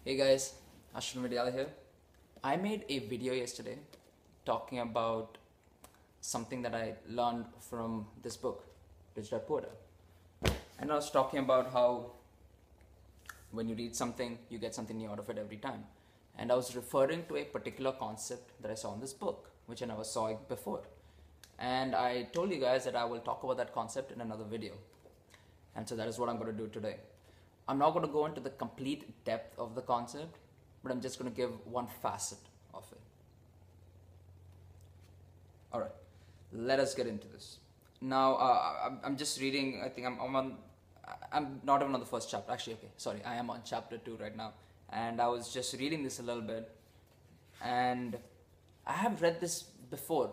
Hey guys, Ashwin Vidyala here. I made a video yesterday talking about something that I learned from this book, Rich Dad Poor Dad. And I was talking about how when you read something, you get something new out of it every time. And I was referring to a particular concept that I saw in this book, which I never saw before. And I told you guys that I will talk about that concept in another video. And so that is what I'm going to do today. I'm not going to go into the complete depth of the concept, but I'm just going to give one facet of it. All right, let us get into this. Now, I'm just reading. I think I'm not even on the first chapter. Actually, okay, sorry, I am on chapter 2 right now, and I was just reading this a little bit, and I have read this before,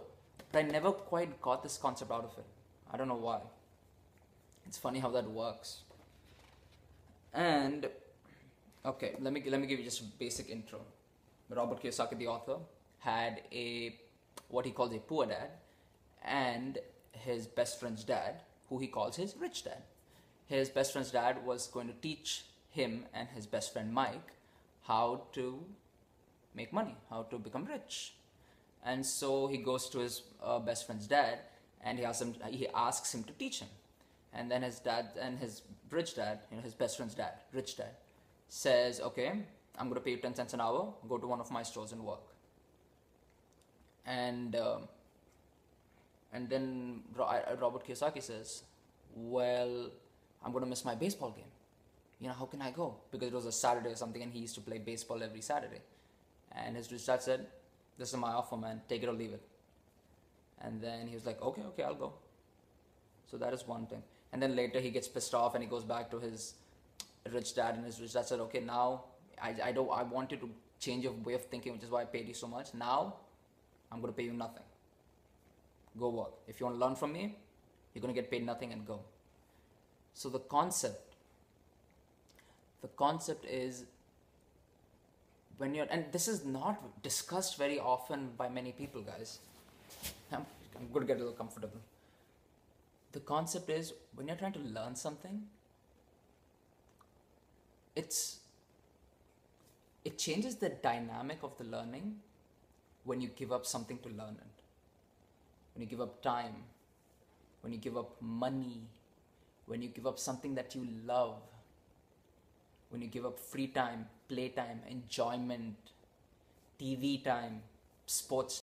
but I never quite got this concept out of it. I don't know why. It's funny how that works. And okay, let me give you just a basic intro. Robert Kiyosaki, the author, had what he calls a poor dad, and his best friend's dad, who he calls his rich dad. His best friend's dad was going to teach him and his best friend Mike how to make money, how to become rich. And so he goes to his best friend's dad, and he asks him to teach him. And then his dad and his rich dad, his best friend's dad, rich dad, says, okay, I'm going to pay you 10 cents an hour, go to one of my stores and work. And then Robert Kiyosaki says, well, I'm going to miss my baseball game. How can I go? Because it was a Saturday or something, and he used to play baseball every Saturday. And his rich dad said, this is my offer, man, take it or leave it. And then he was like, okay, I'll go. So that is one thing. And then later he gets pissed off and he goes back to his rich dad, and his rich dad said, okay, now I want you to change your way of thinking, which is why I paid you so much. Now I'm going to pay you nothing. Go work. If you want to learn from me, you're going to get paid nothing and go. So the concept is, when you're, and this is not discussed very often by many people, guys. I'm going to get a little comfortable. The concept is, when you're trying to learn something, it changes the dynamic of the learning when you give up something to learn it. When you give up time, when you give up money, when you give up something that you love, when you give up free time, playtime, enjoyment, TV time, sports